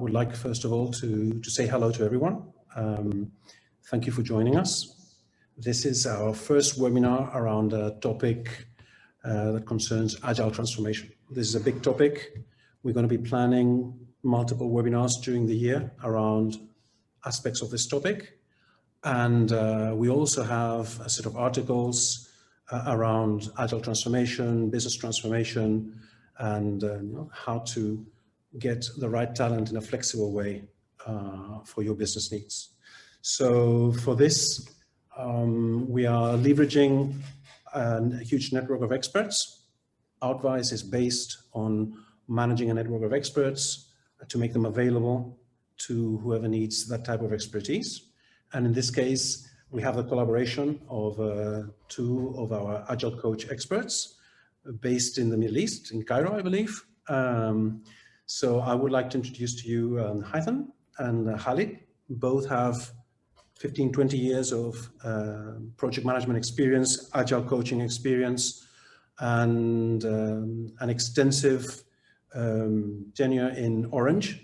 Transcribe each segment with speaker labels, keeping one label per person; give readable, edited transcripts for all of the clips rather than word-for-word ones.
Speaker 1: would like, first of all, to say hello to everyone. Thank you for joining us. This is our first webinar around a topic that concerns agile transformation. This is a big topic. We're going to be planning multiple webinars during the year around aspects of this topic. And we also have a set of articles around agile transformation, business transformation, and how to get the right talent in a flexible way for your business needs. So for this, we are leveraging a huge network of experts. Outvise is based on managing a network of experts to make them available to whoever needs that type of expertise. And in this case, we have the collaboration of two of our Agile Coach experts based in the Middle East, in Cairo, I believe. So I would like to introduce to you Haitham and Khalid. Both have 15, 20 years of project management experience, Agile coaching experience, and an extensive tenure in Orange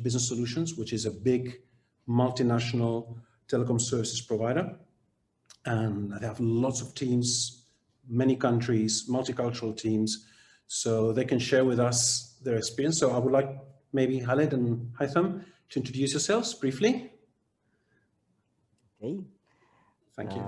Speaker 1: Business Solutions, which is a big multinational telecom services provider. And they have lots of teams, many countries, multicultural teams, so they can share with us their experience. So I would like maybe Khalid and Haitham to introduce yourselves briefly.
Speaker 2: Okay.
Speaker 1: Thank you.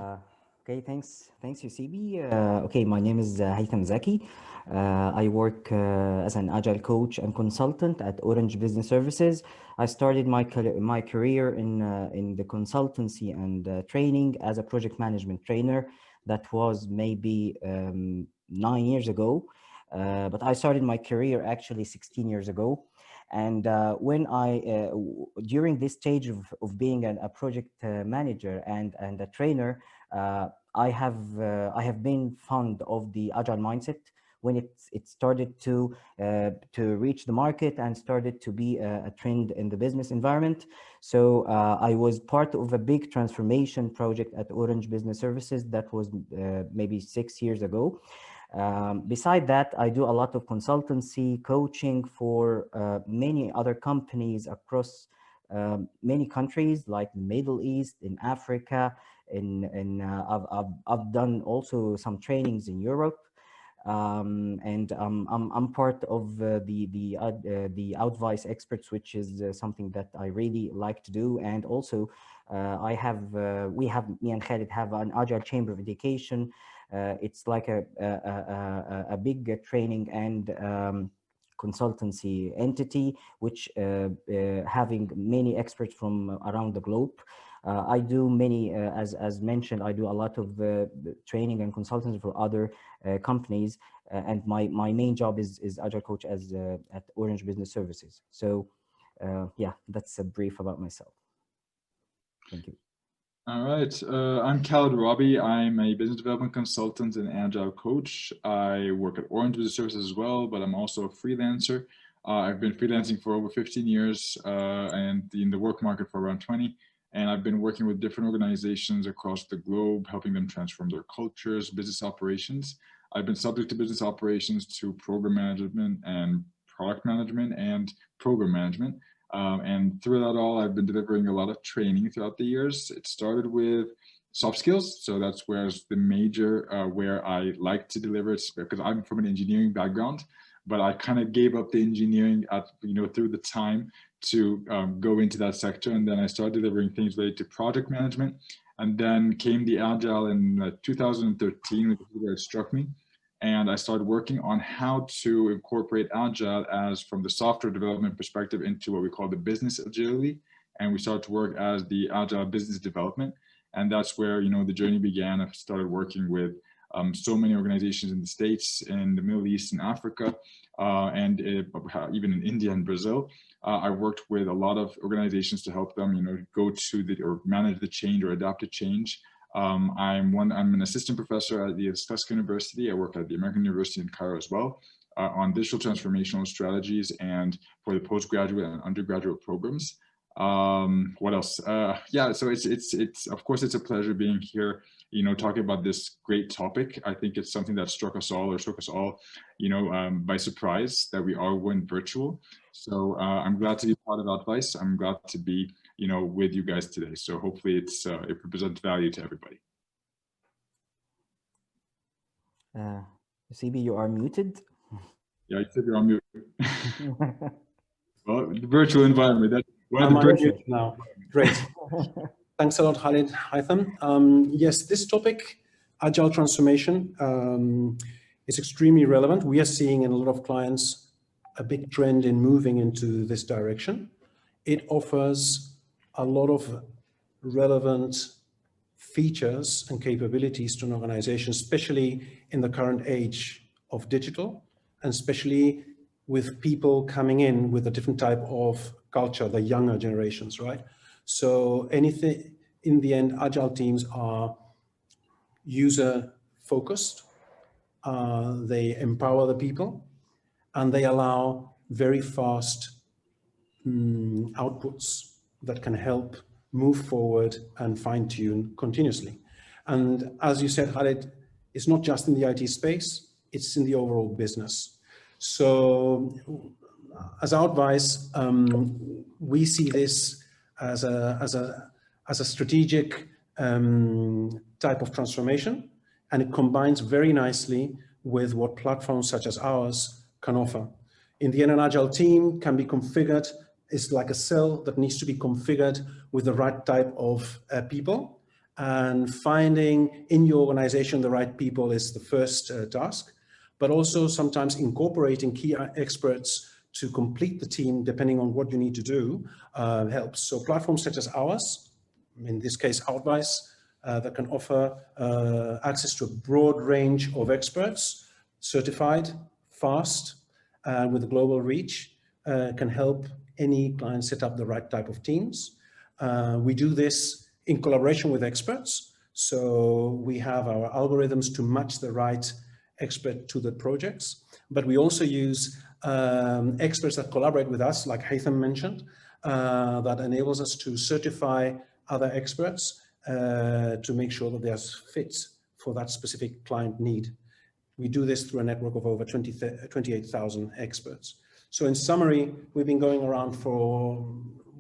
Speaker 2: Okay, thanks, Yusibi. Okay, my name is Haitham Zaki. I work as an Agile coach and consultant at Orange Business Services. I started my career in the consultancy and training as a project management trainer. That was maybe 9 years ago, but I started my career actually 16 years ago. And when during this stage of being a project manager and a trainer, I have been fond of the agile mindset when it started to reach the market and started to be a trend in the business environment. So I was part of a big transformation project at Orange Business Services that was maybe 6 years ago. Beside that, I do a lot of consultancy, coaching for many other companies across many countries like the Middle East, in Africa, I've done also some trainings in Europe, and I'm part of the Outvise experts, which is something that I really like to do. And also, me and Khalid have an Agile Chamber of Education. It's like a big training and consultancy entity, which having many experts from around the globe. I do many, as mentioned, I do a lot of training and consultancy for other companies, and my main job is Agile Coach at Orange Business Services. So yeah, that's a brief about myself. Thank you.
Speaker 3: All right, I'm Khalid Rabbie. I'm a business development consultant and Agile coach. I work at Orange Business Services as well, but I'm also a freelancer. I've been freelancing for over 15 years and in the work market for around 20. And I've been working with different organizations across the globe, helping them transform their cultures, business operations. I've been subject to business operations, to program management and product management and program management. And through that all, I've been delivering a lot of training throughout the years. It started with soft skills. So that's where's the major, where I like to deliver it, because I'm from an engineering background, but I kind of gave up the engineering through the time to go into that sector. And then I started delivering things related to project management. And then came the Agile in 2013, which is where it struck me. And I started working on how to incorporate Agile as from the software development perspective into what we call the business agility. And we started to work as the Agile Business Development. And that's where, the journey began. I started working with so many organizations in the States, in the Middle East, and Africa, and even in India and Brazil. I worked with a lot of organizations to help them, go to or manage the change or adapt to change. I'm an assistant professor at the Tuskegee University. I work at the American University in Cairo as well on digital transformational strategies and for the postgraduate and undergraduate programs. What else? Yeah, so it's of course it's a pleasure being here, talking about this great topic. I think it's something that struck us all, by surprise, that we all went virtual. So I'm glad to be part of Outvise. I'm glad to be, with you guys today. So hopefully it represents value to everybody.
Speaker 2: CB, you are muted.
Speaker 3: Yeah, you said you're on mute. Well, the virtual environment. That's
Speaker 1: I'm on mute now. Great. Thanks a lot, Khalid. Haitham. Yes, this topic, agile transformation, is extremely relevant. We are seeing in a lot of clients a big trend in moving into this direction. It offers a lot of relevant features and capabilities to an organization, especially in the current age of digital, and especially with people coming in with a different type of culture, the younger generations, right? So anything, in the end, agile teams are user-focused, they empower the people, and they allow very fast outputs that can help move forward and fine-tune continuously. And as you said, Khalid, it's not just in the IT space, it's in the overall business. So as Outvise, we see this as a strategic type of transformation, and it combines very nicely with what platforms such as ours can offer. In the end, an agile team can be configured. It's like a cell that needs to be configured with the right type of people, and finding in your organization the right people is the first task, but also sometimes incorporating key experts to complete the team depending on what you need to do helps. So platforms such as ours, in this case Outvise, that can offer access to a broad range of experts, certified, fast, with a global reach, can help any client set up the right type of teams. We do this in collaboration with experts. So we have our algorithms to match the right expert to the projects, but we also use experts that collaborate with us, like Haitham mentioned, that enables us to certify other experts to make sure that they are fit for that specific client need. We do this through a network of over 28,000 experts. So in summary, we've been going around for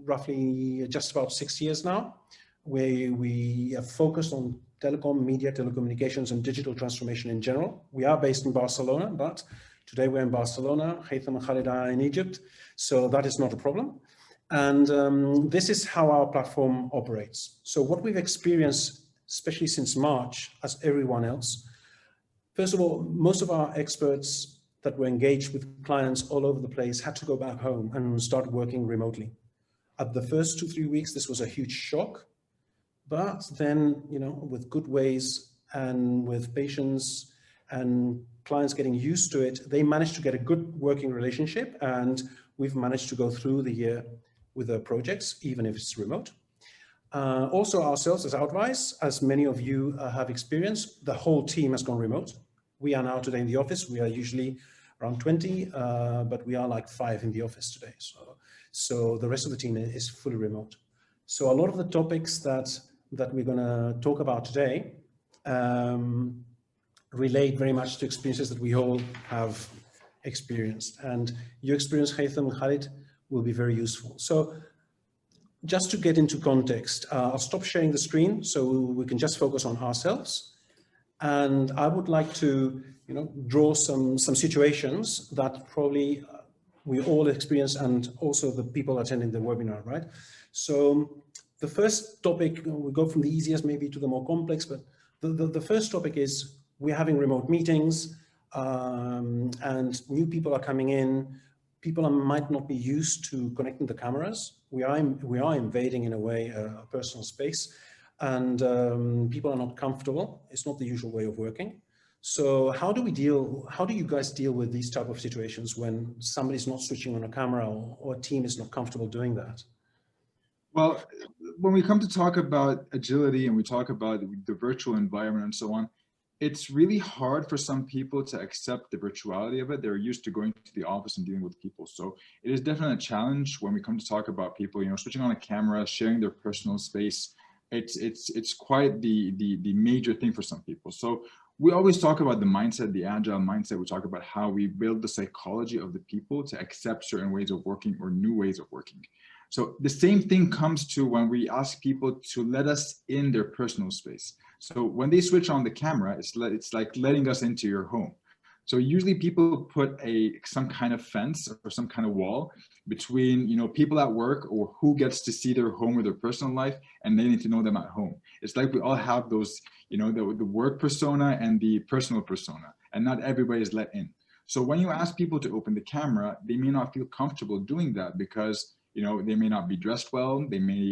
Speaker 1: roughly just about 6 years now, where we are focused on telecom, media, telecommunications, and digital transformation in general. We are based in Barcelona, but today we're in Barcelona. Haitham and Khalid are in Egypt, so that is not a problem. And this is how our platform operates. So what we've experienced, especially since March, as everyone else, first of all, most of our experts that were engaged with clients all over the place had to go back home and start working remotely. At the first 2-3 weeks, this was a huge shock. But then, with good ways and with patience and clients getting used to it, they managed to get a good working relationship, and we've managed to go through the year with the projects, even if it's remote. Also ourselves as Outvise, as many of you have experienced, the whole team has gone remote. We are now today in the office. We are usually around 20, but we are like 5 in the office today. So the rest of the team is fully remote. So a lot of the topics that we're going to talk about today relate very much to experiences that we all have experienced. And your experience, Haitham and Khalid, will be very useful. So just to get into context, I'll stop sharing the screen so we can just focus on ourselves. And I would like to, draw some situations that probably we all experience, and also the people attending the webinar, right? So the first topic, we go from the easiest maybe to the more complex, but the first topic is we're having remote meetings and new people are coming in. People might not be used to connecting the cameras. We are invading, in a way, a personal space, and people are not comfortable. It's not the usual way of working. So how do you guys deal with these type of situations when somebody's not switching on a camera or a team is not comfortable doing that?
Speaker 3: Well, when we come to talk about agility and we talk about the virtual environment and so on, it's really hard for some people to accept the virtuality of it. They're used to going to the office and dealing with people. So it is definitely a challenge when we come to talk about people, switching on a camera, sharing their personal space. It's quite the major thing for some people. So we always talk about the mindset, the agile mindset. We talk about how we build the psychology of the people to accept certain ways of working or new ways of working. So the same thing comes to when we ask people to let us in their personal space. So when they switch on the camera, it's like letting us into your home. So usually people put some kind of fence or some kind of wall between people at work or who gets to see their home or their personal life, and they need to know them at home. It's like we all have those, the work persona and the personal persona, and not everybody is let in. So when you ask people to open the camera, they may not feel comfortable doing that because they may not be dressed well, they may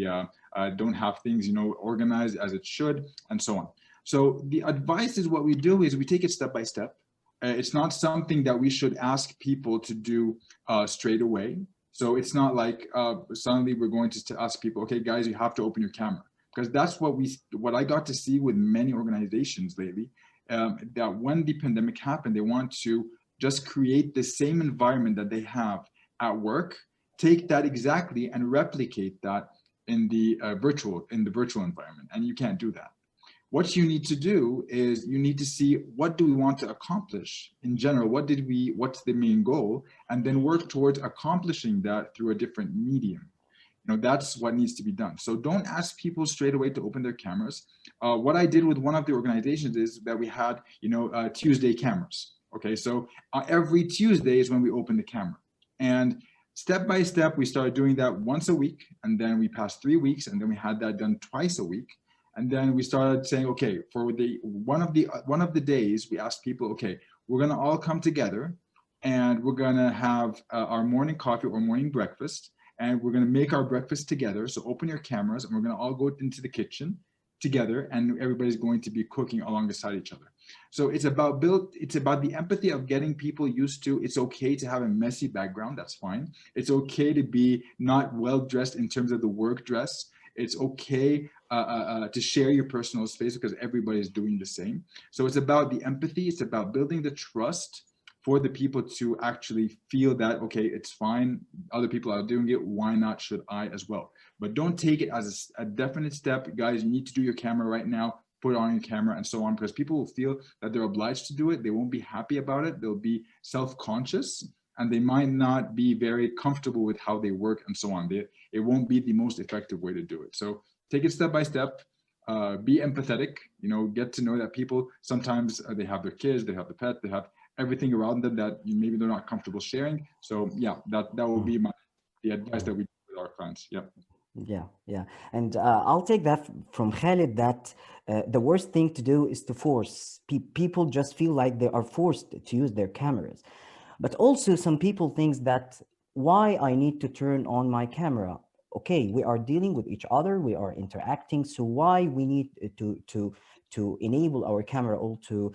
Speaker 3: don't have things organized as it should, and so on. So the advice is, what we do is we take it step by step. It's not something that we should ask people to do straight away. So it's not like suddenly we're going to ask people, okay, guys, you have to open your camera. Because that's what I got to see with many organizations lately, that when the pandemic happened, they want to just create the same environment that they have at work, take that exactly and replicate that in the virtual environment. And you can't do that. What you need to do is you need to see, what do we want to accomplish in general? What's the main goal? And then work towards accomplishing that through a different medium. That's what needs to be done. So don't ask people straight away to open their cameras. What I did with one of the organizations is that we had, Tuesday cameras. Okay, so every Tuesday is when we open the camera. And step by step, we started doing that once a week. And then we passed 3 weeks, and then we had that done twice a week. And then we started saying, okay, for one of the days, we asked people, okay, we're going to all come together and we're going to have our morning coffee or morning breakfast, and we're going to make our breakfast together. So open your cameras, and we're going to all go into the kitchen together, and everybody's going to be cooking alongside each other. So it's about the empathy of getting people used to, it's okay to have a messy background, that's fine. It's okay to be not well dressed in terms of the work dress. It's okay to share your personal space because everybody's doing the same. So it's about the empathy. It's about building the trust for the people to actually feel that, okay, it's fine. Other people are doing it. Why not should I as well? But don't take it as a definite step. Guys, you need to do your camera right now. Put on your camera and so on, because people will feel that they're obliged to do it. They won't be happy about it. They'll be self-conscious, and they might not be very comfortable with how they work and so on. It won't be the most effective way to do it. So take it step by step, be empathetic, get to know that people, sometimes they have their kids, they have the pet, they have everything around them that maybe they're not comfortable sharing. So yeah, that will be the advice that we give with our clients. Yeah.
Speaker 2: Yeah. And I'll take that from Khalid, that the worst thing to do is to force people just feel like they are forced to use their cameras. But also some people think that, why I need to turn on my camera? Okay, we are dealing with each other, we are interacting, so why we need to enable our camera all to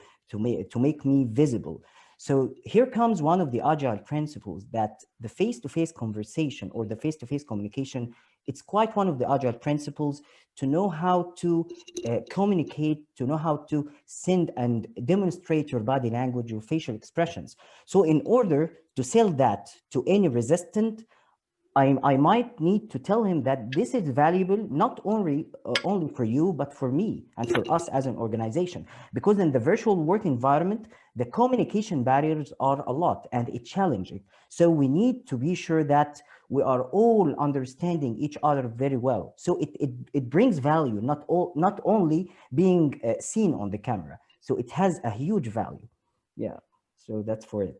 Speaker 2: make me visible? So here comes one of the agile principles, that the face-to-face conversation or the face-to-face communication, it's quite one of the agile principles to know how to communicate, to know how to send and demonstrate your body language, your facial expressions. So in order to sell that to any resistant, I might need to tell him that this is valuable, not only for you, but for me and for us as an organization. Because in the virtual work environment, the communication barriers are a lot and it's challenging. So we need to be sure that we are all understanding each other very well. So it brings value, not only being seen on the camera. So it has a huge value. Yeah, so that's for it.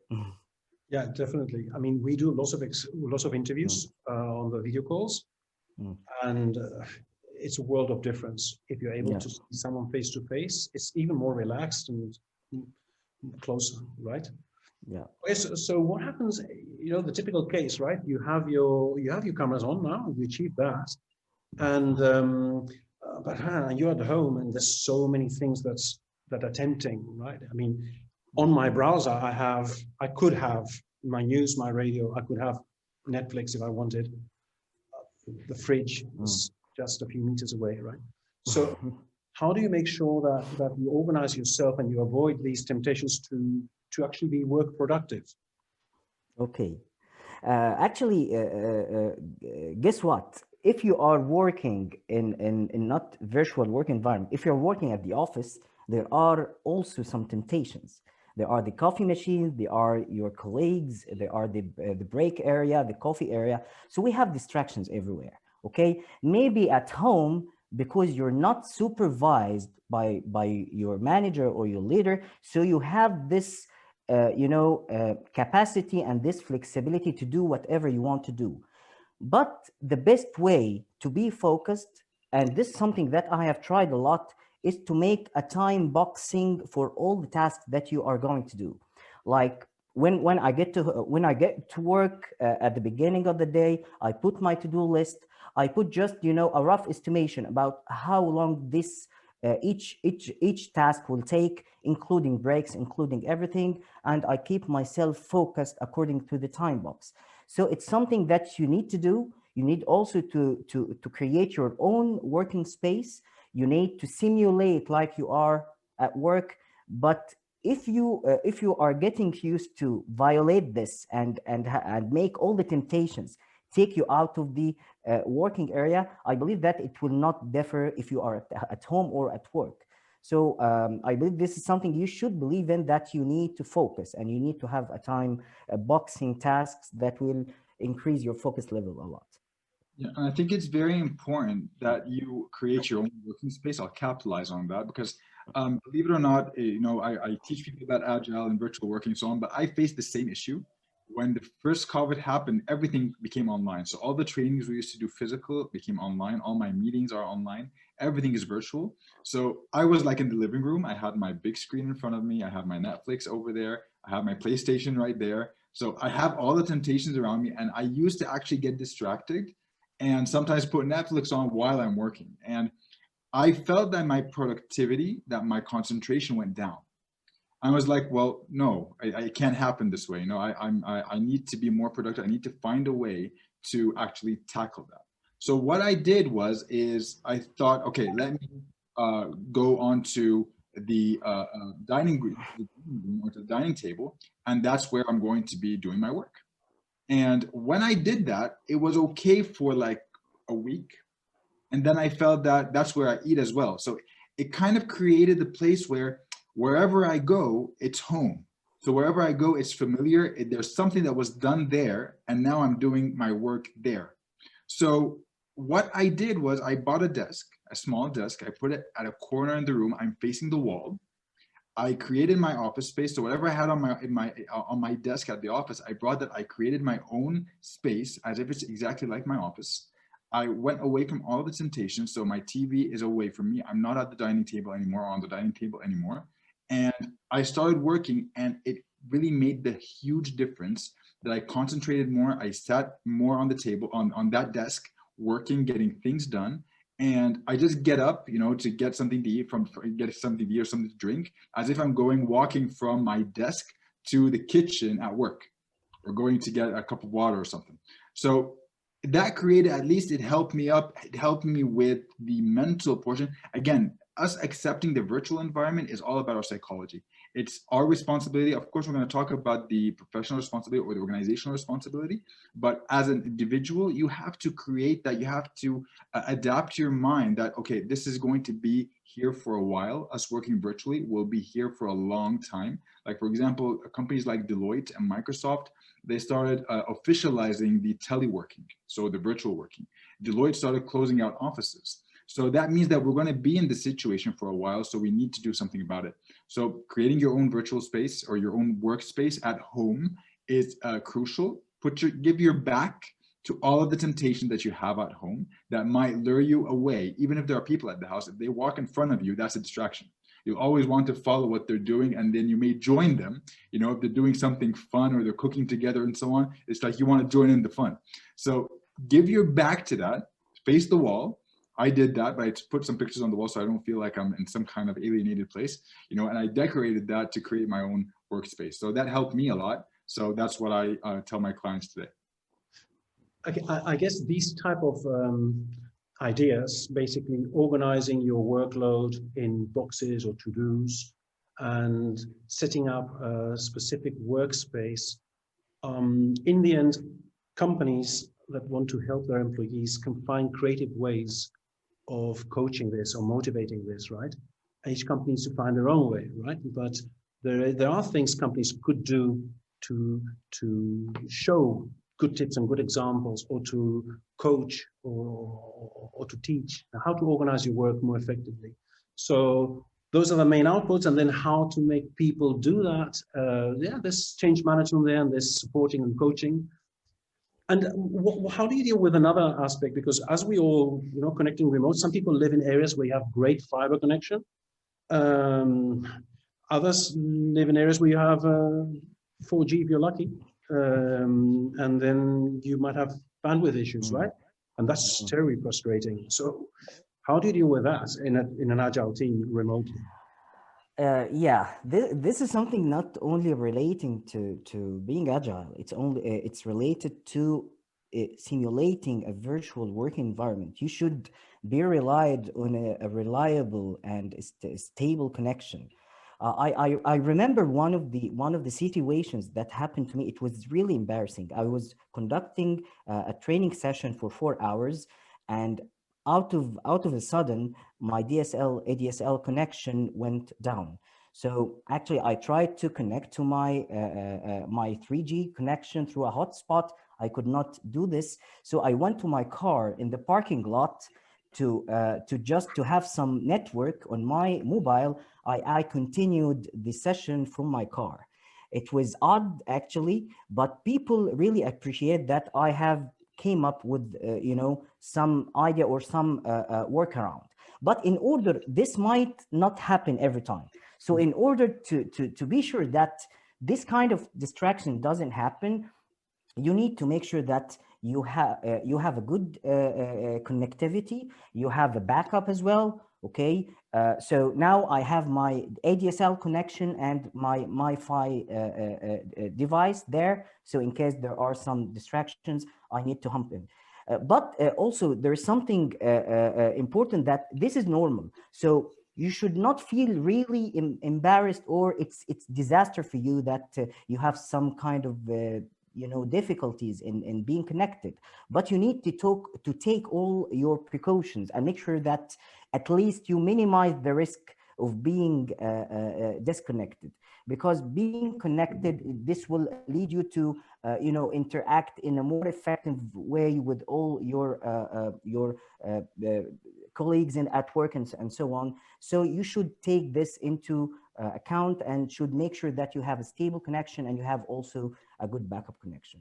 Speaker 1: Yeah, definitely. I mean, we do lots of interviews on the video calls, and it's a world of difference. If you're able to see someone face to face, it's even more relaxed and closer, right?
Speaker 2: Yeah.
Speaker 1: Okay, so what happens? The typical case, right? You have your cameras on now. We achieved that, and but you're at home, and there's so many things that are tempting, right? I mean, on my browser, I could have my news, my radio, I could have Netflix if I wanted. The fridge is just a few meters away, right? So how do you make sure that you organize yourself and you avoid these temptations to actually be work productive?
Speaker 2: Okay. Actually, guess what? If you are working in not virtual work environment, if you're working at the office, there are also some temptations. There are the coffee machines, there are your colleagues, there are the break area, the coffee area. So we have distractions everywhere, okay? Maybe at home, because you're not supervised by your manager or your leader, so you have this capacity and this flexibility to do whatever you want to do. But the best way to be focused, and this is something that I have tried a lot, is to make a time boxing for all the tasks that you are going to do. Like when I get to work at the beginning of the day, I put my to-do list. I put just a rough estimation about how long this each task will take, including breaks, including everything, and I keep myself focused according to the time box. So it's something that you need to do. You need also to create your own working space. You need to simulate like you are at work. But if you are getting used to violate this and make all the temptations take you out of the working area, I believe that it will not differ if you are at home or at work. So I believe this is something you should believe in, that you need to focus and you need to have a time boxing tasks that will increase your focus level a lot.
Speaker 3: Yeah, and I think it's very important that you create your own working space. I'll capitalize on that because believe it or not, I teach people about Agile and virtual working and so on, but I faced the same issue. When the first COVID happened, everything became online. So all the trainings we used to do physical became online. All my meetings are online. Everything is virtual. So I was like in the living room. I had my big screen in front of me. I have my Netflix over there. I have my PlayStation right there. So I have all the temptations around me. And I used to actually get distracted and sometimes put Netflix on while I'm working. And I felt that my productivity, that my concentration went down. I was like, well, no, it can't happen this way. I need to be more productive. I need to find a way to actually tackle that. So what I did is I thought, okay, let me go onto the dining room or to the dining table, and that's where I'm going to be doing my work. And when I did that, it was okay for like a week. And then I felt that that's where I eat as well. So it kind of created the place where wherever I go, it's home. So wherever I go, it's familiar. There's something that was done there, and now I'm doing my work there. So what I did was I bought a desk, a small desk. I put it at a corner in the room. I'm facing the wall. I created my office space. So whatever I had on my desk at the office, I brought that. I created my own space as if it's exactly like my office. I went away from all the temptations. So my TV is away from me. I'm not at the dining table anymore, or on the dining table anymore. And I started working, and it really made the huge difference that I concentrated more. I sat more on the table, on that desk, working, getting things done. And I just get up, to get something to eat, or something to drink, as if I'm walking from my desk to the kitchen at work, or going to get a cup of water or something. So that created, at least it helped me up. It helped me with the mental portion. Again, us accepting the virtual environment is all about our psychology. It's our responsibility. Of course, we're going to talk about the professional responsibility or the organizational responsibility, but as an individual, you have to create that. You have to adapt your mind that, okay, this is going to be here for a while. Us working virtually will be here for a long time. Like, for example, companies like Deloitte and Microsoft, they started officializing the teleworking, so the virtual working. Deloitte started closing out offices. So that means that we're going to be in this situation for a while, so we need to do something about it. So creating your own virtual space or your own workspace at home is crucial. Give your back to all of the temptation that you have at home that might lure you away. Even if there are people at the house, if they walk in front of you, that's a distraction. You'll always want to follow what they're doing, and then you may join them. If they're doing something fun or they're cooking together and so on, it's like you want to join in the fun. So give your back to that, face the wall. I did that, but I put some pictures on the wall so I don't feel like I'm in some kind of alienated place, and I decorated that to create my own workspace. So that helped me a lot. So that's what I tell my clients today.
Speaker 1: Okay, I guess these type of ideas, basically organizing your workload in boxes or to-dos and setting up a specific workspace. In the end, companies that want to help their employees can find creative ways of coaching this or motivating this, right? Each company needs to find their own way, right? But there are things companies could do to show good tips and good examples, or to coach or to teach how to organize your work more effectively. So those are the main outputs, and then how to make people do that. Yeah, there's change management there, and there's supporting and coaching. And how do you deal with another aspect? Because as we all, connecting remote, some people live in areas where you have great fiber connection. Others live in areas where you have 4G if you're lucky. And then you might have bandwidth issues, right? And that's terribly frustrating. So how do you deal with that in an agile team remotely?
Speaker 2: Yeah, this is something not only relating to being agile. It's related to simulating a virtual working environment. You should be relied on a reliable and stable connection. I remember one of the situations that happened to me. It was really embarrassing. I was conducting a training session for 4 hours, and out of a sudden, my ADSL connection went down. So actually, I tried to connect to my my 3G connection through a hotspot. I could not do this, so I went to my car in the parking lot to have some network on my mobile. I continued the session from my car. It was odd actually, but people really appreciate that I have came up with some idea or some workaround. But in order, this might not happen every time. So in order to be sure that this kind of distraction doesn't happen, you need to make sure that you have a good connectivity. You have a backup as well. Okay, so now I have my ADSL connection and my Wi-Fi device there. So in case there are some distractions, I need to hump in. But also there is something important, that this is normal. So you should not feel really embarrassed, or it's disaster for you that you have some kind of difficulties in being connected. But you need to take all your precautions and make sure that at least you minimize the risk of being disconnected, because being connected, this will lead you to interact in a more effective way with all your colleagues at work and so on. So you should take this into account and should make sure that you have a stable connection and you have also a good backup connection.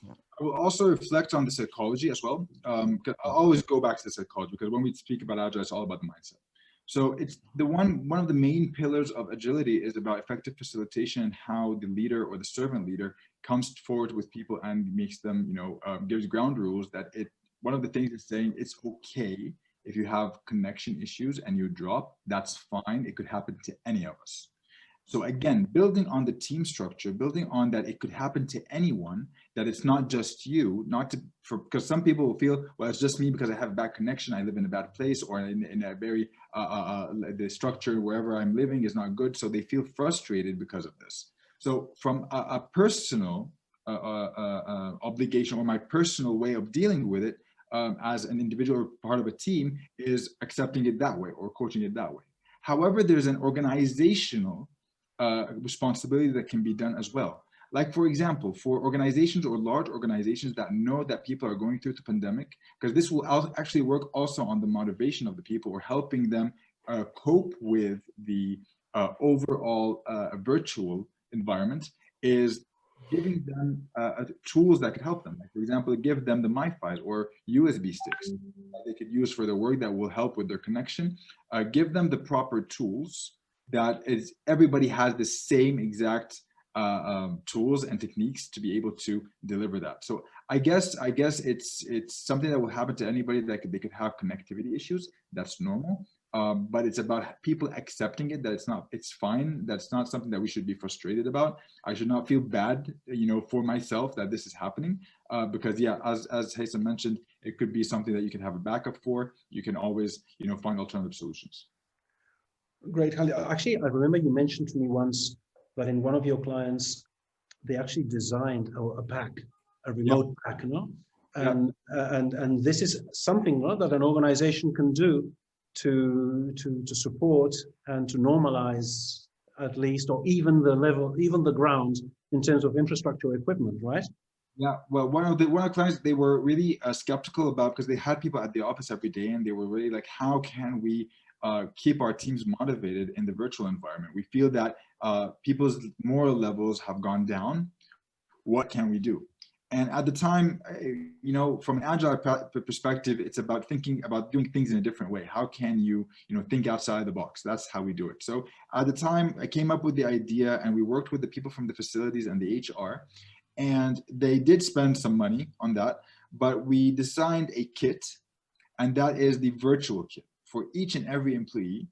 Speaker 3: Yeah. I will also reflect on the psychology as well. I always go back to the psychology, because when we speak about Agile, it's all about the mindset. So it's one of the main pillars of agility is about effective facilitation, and how the leader or the servant leader comes forward with people and makes them, gives ground rules that one of the things is saying it's okay if you have connection issues and you drop, that's fine. It could happen to any of us. So again, building on the team structure, building on that it could happen to anyone, that it's not just you, because some people will feel, well, it's just me because I have a bad connection, I live in a bad place, or in a very, the structure wherever I'm living is not good. So they feel frustrated because of this. So from a personal obligation, or my personal way of dealing with it, as an individual or part of a team, is accepting it that way or coaching it that way. However, there's an organizational responsibility that can be done as well. Like, for example, for organizations or large organizations that know that people are going through the pandemic, because this will actually work also on the motivation of the people, or helping them cope with the overall virtual environment, is giving them tools that could help them. Like, for example, give them the MiFis or USB sticks that they could use for their work that will help with their connection. Give them the proper tools that is everybody has the same exact tools and techniques to be able to deliver that. So I guess it's something that will happen to anybody, that they could have connectivity issues. That's normal. But it's about people accepting it, that it's fine. That's not something that we should be frustrated about. I should not feel bad, for myself that this is happening, because yeah, as Haitham mentioned, It could be something that you can have a backup for. You can always, find alternative solutions.
Speaker 1: Great, Khalid. Actually, I remember you mentioned to me once that in one of your clients, they actually designed a pack, a remote pack, no? And this is something, no, that an organization can do to support and to normalize at least, or even the level, even the ground in terms of infrastructure equipment, right?
Speaker 3: Yeah, well, one of the clients, they were really skeptical about, because they had people at the office every day, and they were really like, how can we keep our teams motivated in the virtual environment? We feel that people's moral levels have gone down. What can we do? And at the time, from an agile perspective, it's about thinking about doing things in a different way. How can you, think outside the box? That's how we do it. So at the time, I came up with the idea, and we worked with the people from the facilities and the HR, and they did spend some money on that, but we designed a kit, and that is the virtual kit for each and every employee.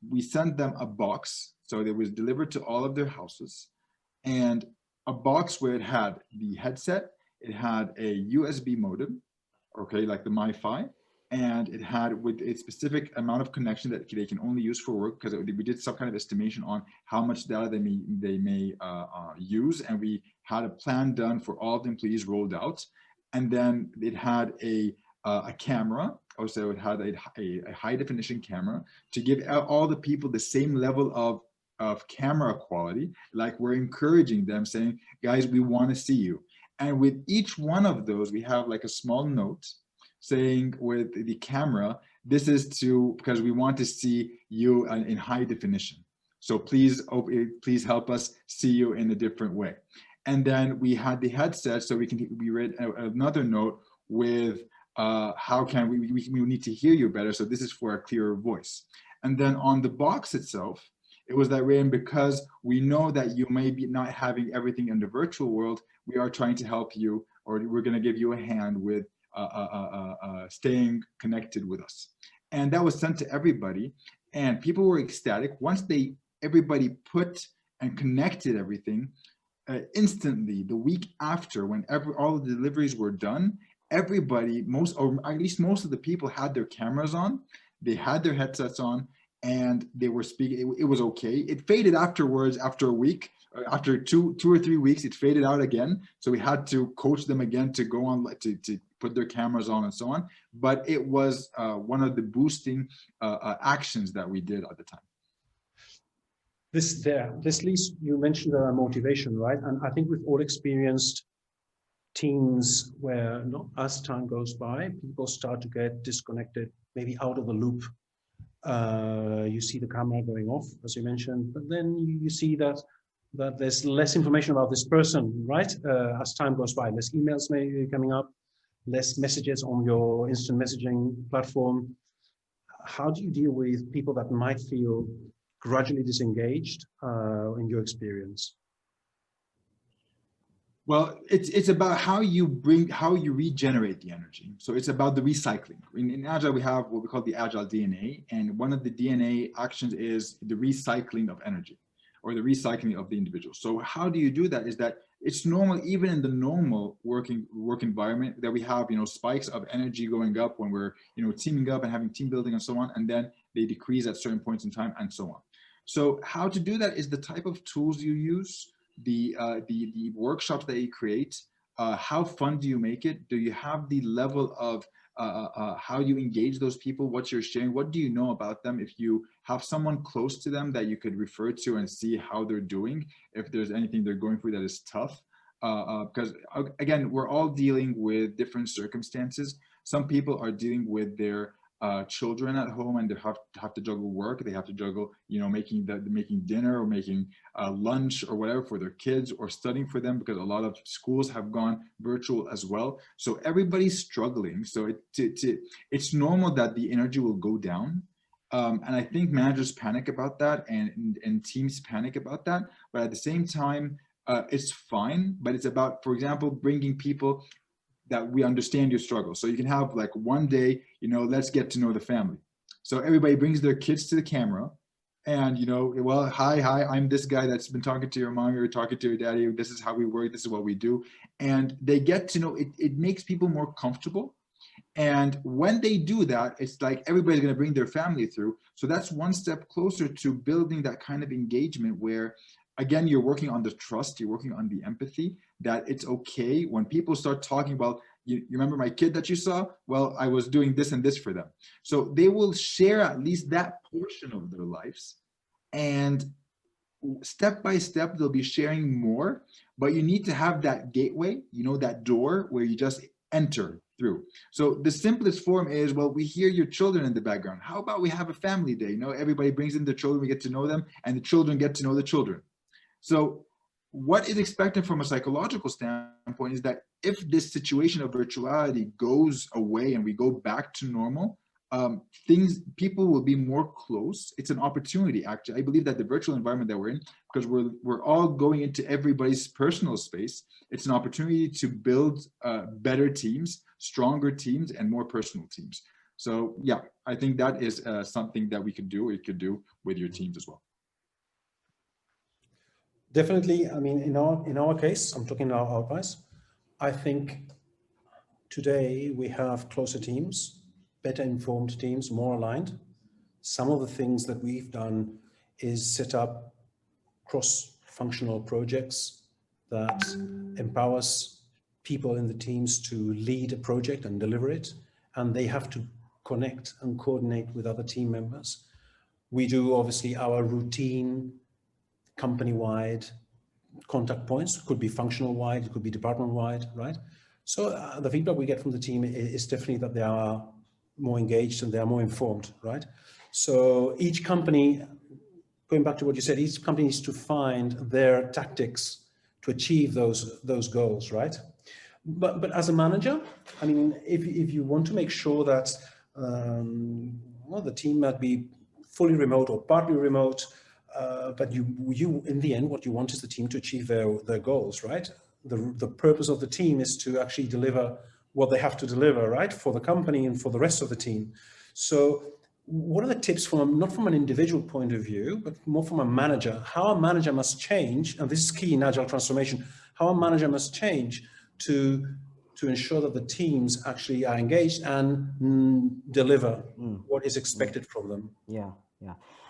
Speaker 3: We sent them a box, so it was delivered to all of their houses, and a box where it had the headset, it had a USB modem, okay, like the MiFi, and it had with a specific amount of connection that they can only use for work, because we did some kind of estimation on how much data they may use, and we had a plan done for all the employees rolled out. And then it had a camera, also it had a high definition camera to give all the people the same level of camera quality, like we're encouraging them, saying, guys, we want to see you. And with each one of those, we have like a small note saying with the camera, this is because we want to see you in high definition. So please help us see you in a different way. And then we had the headset, so we read another note with how can we need to hear you better. So this is for a clearer voice. And then on the box itself, it was that way, and because we know that you may be not having everything in the virtual world, we are trying to help you, or we're going to give you a hand with staying connected with us. And that was sent to everybody, and people were ecstatic. Once everybody put and connected everything, instantly, the week after, when all the deliveries were done, everybody, or at least most of the people, had their cameras on, they had their headsets on, and they were speaking. It was okay. It faded afterwards, after a week, after two or 3 weeks, it faded out again. So we had to coach them again to go on, to put their cameras on and so on. But it was one of the boosting actions that we did at the time.
Speaker 1: This leads, you mentioned motivation, right? And I think we've all experienced teams where, as time goes by, people start to get disconnected, maybe out of the loop. You see the camera going off, as you mentioned, but then you see that there's less information about this person, right? As time goes by, less emails may be coming up, less messages on your instant messaging platform. How do you deal with people that might feel gradually disengaged in your experience?
Speaker 3: Well, it's about how you regenerate the energy. So it's about the recycling. In Agile, we have what we call the Agile DNA. And one of the DNA actions is the recycling of energy, or the recycling of the individual. So how do you do that? Is that it's normal, even in the normal work environment, that we have, spikes of energy going up when we're, teaming up and having team building and so on. And then they decrease at certain points in time and so on. So how to do that is the type of tools you use, the workshops that you create, how fun do you make it? Do you have the level of how you engage those people, what you're sharing, what do you know about them? If you have someone close to them that you could refer to and see how they're doing, if there's anything they're going through that is tough, because again, we're all dealing with different circumstances. Some people are dealing with their children at home, and they have to juggle work. They have to juggle, making dinner, or making lunch or whatever for their kids, or studying for them, because a lot of schools have gone virtual as well. So everybody's struggling. So it's normal that the energy will go down. And I think managers panic about that, and teams panic about that. But at the same time, it's fine. But it's about, for example, bringing people that we understand your struggle. So you can have like one day, let's get to know the family. So everybody brings their kids to the camera, and well, hi, I'm this guy that's been talking to your mom, or talking to your daddy. This is how we work. This is what we do. And they get to know it. It makes people more comfortable. And when they do that, it's like everybody's going to bring their family through. So that's one step closer to building that kind of engagement where, again, you're working on the trust, you're working on the empathy, that it's okay when people start talking about, you remember my kid that you saw? Well, I was doing this and this for them. So they will share at least that portion of their lives. And step by step, they'll be sharing more, but you need to have that gateway, that door where you just enter through. So the simplest form is, well, we hear your children in the background. How about we have a family day? Everybody brings in their children, we get to know them, and the children get to know the children. So what is expected from a psychological standpoint is that if this situation of virtuality goes away and we go back to normal, people will be more close. It's an opportunity, actually. I believe that the virtual environment that we're in, because we're all going into everybody's personal space, it's an opportunity to build better teams, stronger teams, and more personal teams. So yeah, I think that is something that we could do, or you could do with your teams as well.
Speaker 1: Definitely. I mean, in our case, I'm talking about Outvise. I think today we have closer teams, better informed teams, more aligned. Some of the things that we've done is set up cross-functional projects that empowers people in the teams to lead a project and deliver it, and they have to connect and coordinate with other team members. We do obviously our routine company-wide contact points, could be functional-wide, it could be department-wide, right? So the feedback we get from the team is definitely that they are more engaged and they are more informed, right? So each company, going back to what you said, each company needs to find their tactics to achieve those goals, right? But as a manager, I mean, if you want to make sure that the team might be fully remote or partly remote, but you in the end, what you want is the team to achieve their goals, right? The purpose of the team is to actually deliver what they have to deliver, right, for the company and for the rest of the team. So what are the tips not from an individual point of view, but more from a manager, how a manager must change, and this is key in Agile transformation, how a manager must change to ensure that the teams actually are engaged and deliver what is expected from them?
Speaker 2: Yeah.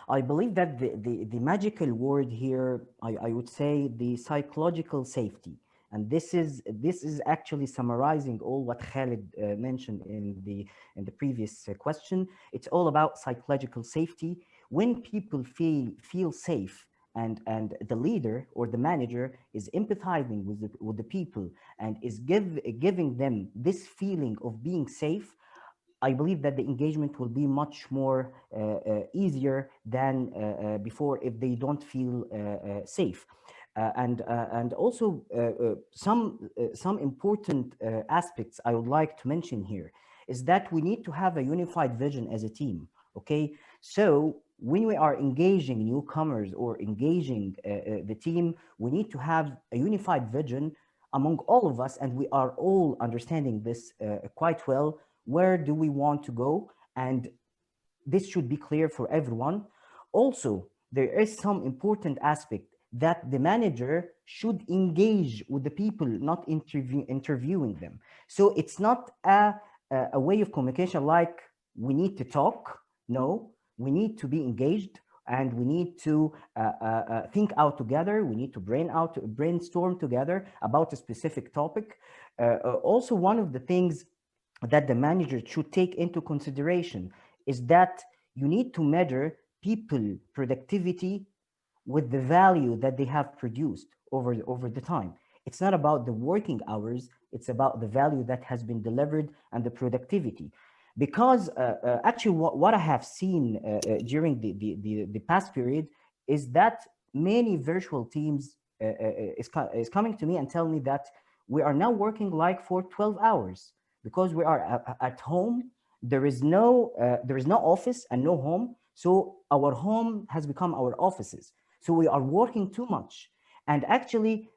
Speaker 2: I believe that the magical word here, I would say the psychological safety. And this is actually summarizing all what Khalid mentioned in the previous question. It's all about psychological safety. When people feel safe, and the leader or the manager is empathizing with the people and is giving them this feeling of being safe, I believe that the engagement will be much more easier than before if they don't feel safe. And also some important aspects I would like to mention here is that we need to have a unified vision as a team. Okay, so when we are engaging newcomers or engaging the team, we need to have a unified vision among all of us, and we are all understanding this quite well. Where do we want to go? And this should be clear for everyone. Also, there is some important aspect that the manager should engage with the people, not interviewing them. So it's not a way of communication like we need to talk. No, we need to be engaged, and we need to think out together. We need to brainstorm together about a specific topic. Also, one of the things that the manager should take into consideration is that you need to measure people productivity with the value that they have produced over the time. It's not about the working hours, it's about the value that has been delivered and the productivity. Because actually what I have seen during the past period is that many virtual teams is coming to me and tell me that we are now working like for 12 hours because we are at home. There is no office and no home. So our home has become our offices. So we are working too much. And actually,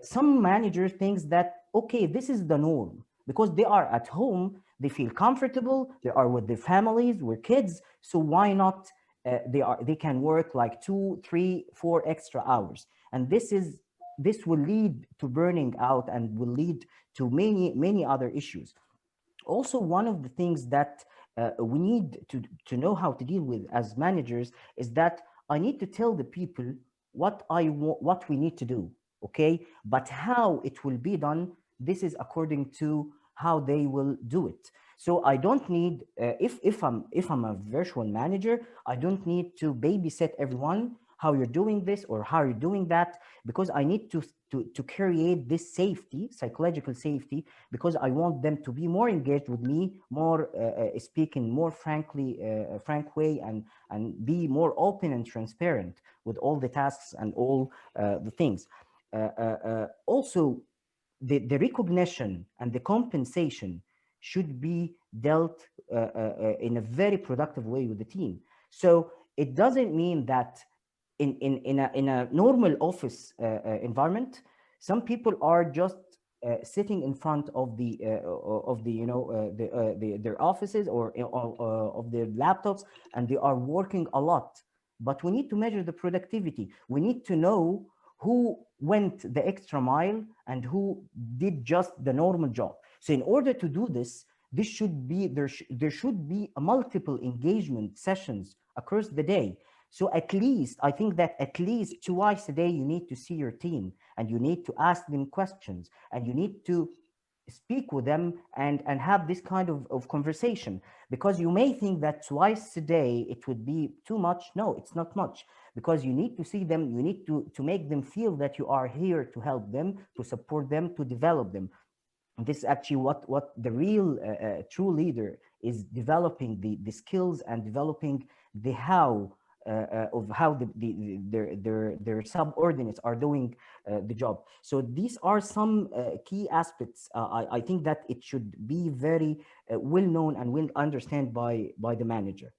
Speaker 2: some managers think that, okay, this is the norm because they are at home, they feel comfortable, they are with their families, with kids. So why not they can work like 2, 3, 4 extra hours. And this will lead to burning out and will lead to many other issues. Also, one of the things that we need to know how to deal with as managers is that I need to tell the people what I want, what we need to do, okay? But how it will be done, this is according to how they will do it. So I don't need, if I'm a virtual manager, I don't need to babysit everyone how you're doing this or how you're doing that, because I need to create this safety, psychological safety, because I want them to be more engaged with me, more speaking more frank way, and be more open and transparent with all the tasks and all the things. Also, the recognition and the compensation should be dealt in a very productive way with the team. So it doesn't mean that in a normal office environment, some people are just sitting in front of their offices or of their laptops, and they are working a lot. But we need to measure the productivity. We need to know who went the extra mile and who did just the normal job. So in order to do this, this should be there should be a multiple engagement sessions across the day. So at least, I think that at least twice a day, you need to see your team and you need to ask them questions and you need to speak with them and have this kind of conversation, because you may think that twice a day it would be too much. No, it's not much, because you need to see them, you need to make them feel that you are here to help them, to support them, to develop them. And this is actually what the real true leader is developing, the skills and developing the how of how their subordinates are doing the job. So these are some key aspects. I think that it should be very well known and well understood by the manager.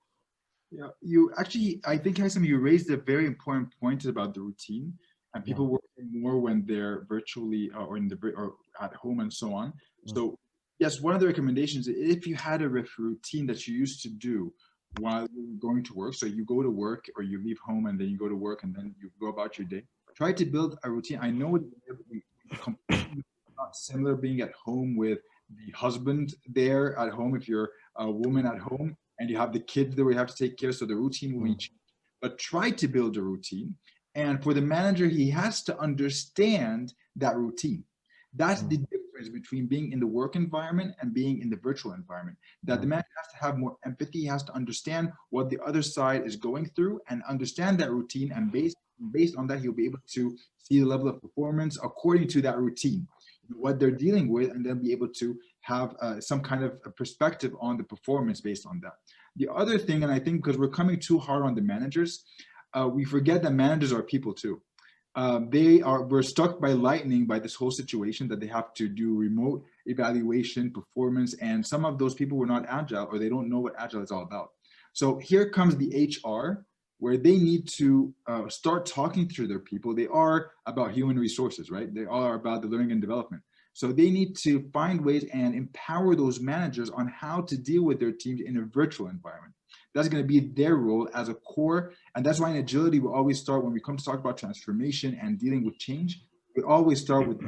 Speaker 3: Yeah, you actually, I think, Haitham, you raised a very important point about the routine and people working more when they're virtually or or at home and so on. So yes, one of the recommendations, if you had a routine that you used to do while you're going to work, so you go to work or you leave home and then you go to work and then you go about your day, try to build a routine. I know it's completely not similar being at home with the husband there at home if you're a woman at home, and you have the kids that we have to take care of, so the routine will be changed. But try to build a routine. And for the manager, he has to understand that routine. That's the difference between being in the work environment and being in the virtual environment. That the manager has to have more empathy. He has to understand what the other side is going through and understand that routine. And based on that, he'll be able to see the level of performance according to that routine, what they're dealing with, and then be able to have some kind of a perspective on the performance based on that. The other thing, and I think because we're coming too hard on the managers, we forget that managers are people too. We're struck by lightning by this whole situation that they have to do remote evaluation, performance, and some of those people were not agile or they don't know what agile is all about. So here comes the HR, where they need to start talking to their people. They are about human resources, right? They are about the learning and development. So they need to find ways and empower those managers on how to deal with their teams in a virtual environment. That's going to be their role as a core. And that's why in agility, we always start, when we come to talk about transformation and dealing with change, we always start with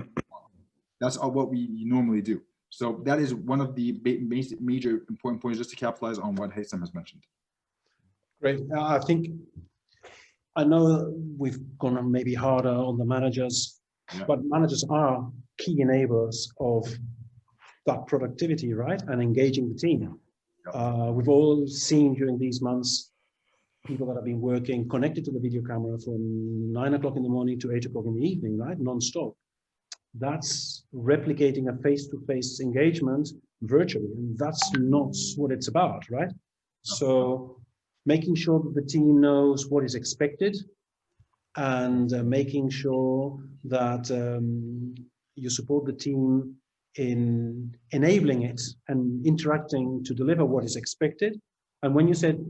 Speaker 3: that's what we normally do. So that is one of the major important points, just to capitalize on what Haitham has mentioned.
Speaker 1: Great. I know we've gone maybe harder on the managers, but managers are key enablers of that productivity, right? And engaging the team. We've all seen during these months people that have been working connected to the video camera from 9 o'clock in the morning to 8 o'clock in the evening, right? Non-stop. That's replicating a face-to-face engagement virtually, and that's not what it's about, right? So making sure that the team knows what is expected, and making sure that you support the team in enabling it and interacting to deliver what is expected. And when you said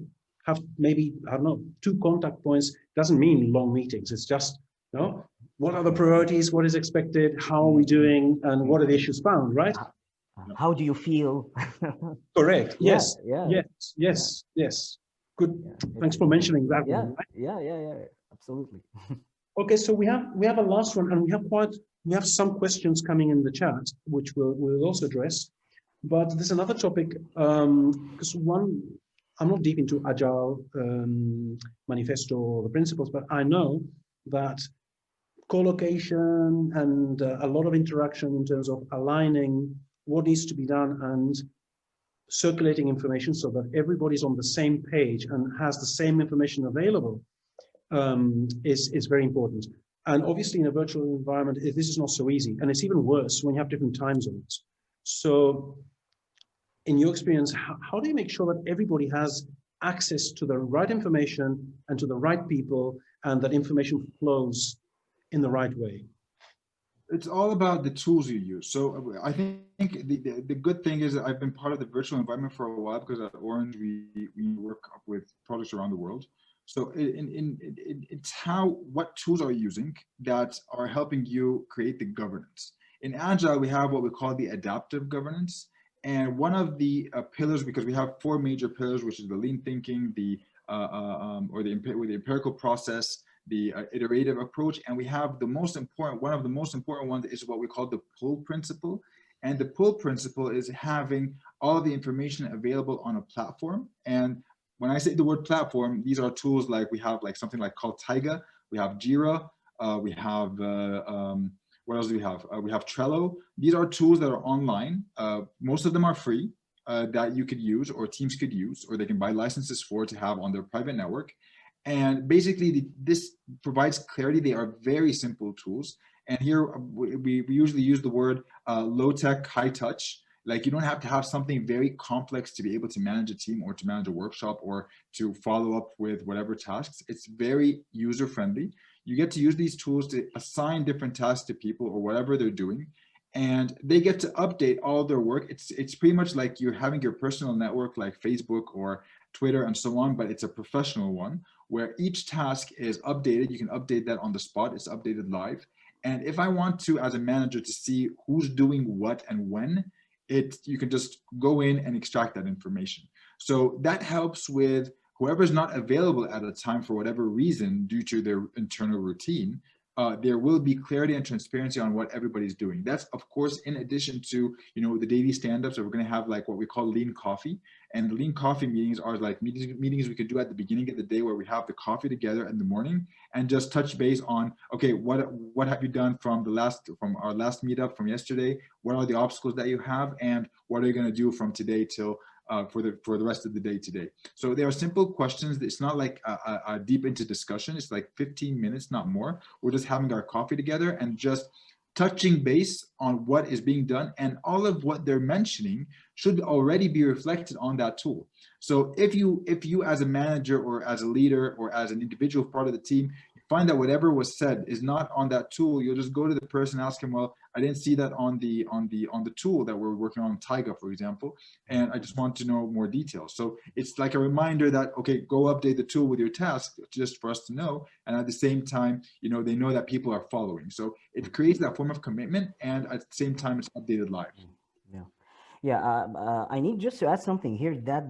Speaker 1: have maybe, I don't know, 2 contact points, doesn't mean long meetings. It's just, you know, what are the priorities, what is expected, how are we doing, and what are the issues found, right?
Speaker 2: How do you feel?
Speaker 1: Correct. Yes.
Speaker 2: Yeah.
Speaker 1: Yes. Good. Thanks for mentioning that one. Right?
Speaker 2: Yeah. Absolutely.
Speaker 1: Okay, so we have a last one, and we have some questions coming in the chat, which we'll also address. But there's another topic, because I'm not deep into Agile manifesto or the principles, but I know that co-location and a lot of interaction in terms of aligning what needs to be done and circulating information so that everybody's on the same page and has the same information available is very important. And obviously in a virtual environment, this is not so easy. And it's even worse when you have different time zones. So in your experience, how do you make sure that everybody has access to the right information and to the right people, and that information flows in the right way?
Speaker 3: It's all about the tools you use. So I think the good thing is that I've been part of the virtual environment for a while, because at Orange we work with products around the world. So it's what tools are you using that are helping you create the governance. In Agile, we have what we call the adaptive governance. And one of the pillars, because we have 4 major pillars, which is the lean thinking, the empirical process, the iterative approach, and we have one of the most important ones is what we call the pull principle. And the pull principle is having all the information available on a platform. And when I say the word platform, these are tools like we have like something like called Taiga, we have Jira, we have what else do we have? We have Trello. These are tools that are online. Most of them are free that you could use, or teams could use, or they can buy licenses for to have on their private network. And basically, this provides clarity. They are very simple tools. And here we usually use the word low tech, high touch. Like, you don't have to have something very complex to be able to manage a team or to manage a workshop or to follow up with whatever tasks. It's very user friendly. You get to use these tools to assign different tasks to people or whatever they're doing, and they get to update all their work. It's pretty much like you're having your personal network like Facebook or Twitter and so on, but it's a professional one where each task is updated. You can update that on the spot. It's updated live. And if I want to, as a manager, to see who's doing what and when, you can just go in and extract that information. So that helps with whoever's not available at a time for whatever reason due to their internal routine. There will be clarity and transparency on what everybody's doing. That's, of course, in addition to, the daily stand-ups. So we're going to have like what we call lean coffee. And the lean coffee meetings are like meetings we could do at the beginning of the day, where we have the coffee together in the morning and just touch base on, okay, what have you done from our last meetup from yesterday? What are the obstacles that you have? And what are you going to do from today till for the rest of the day today? So there are simple questions. It's not like a deep into discussion. It's like 15 minutes, not more. We're just having our coffee together and just touching base on what is being done, and all of what they're mentioning should already be reflected on that tool. So if you as a manager or as a leader or as an individual part of the team, you find that whatever was said is not on that tool, you'll just go to the person and ask him, well, I didn't see that on the tool that we're working on, Taiga, for example, and I just want to know more details. So it's like a reminder that, okay, go update the tool with your task, just for us to know. And at the same time, they know that people are following. So it creates that form of commitment, and at the same time, it's updated live.
Speaker 2: Yeah, I need just to add something here that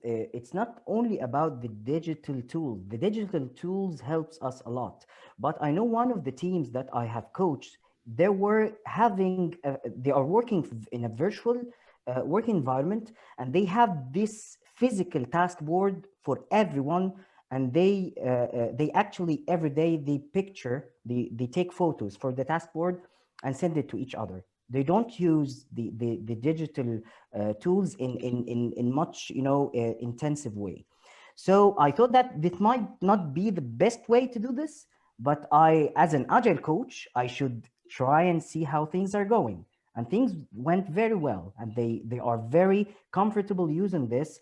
Speaker 2: it's not only about the digital tools. The digital tools helps us a lot. But I know one of the teams that I have coached, they are working in a virtual work environment, and they have this physical task board for everyone. And they actually every day they take photos for the task board and send it to each other. They don't use the digital tools in much intensive way. So I thought that this might not be the best way to do this, but as an agile coach, I should try and see how things are going. And things went very well, and they are very comfortable using this,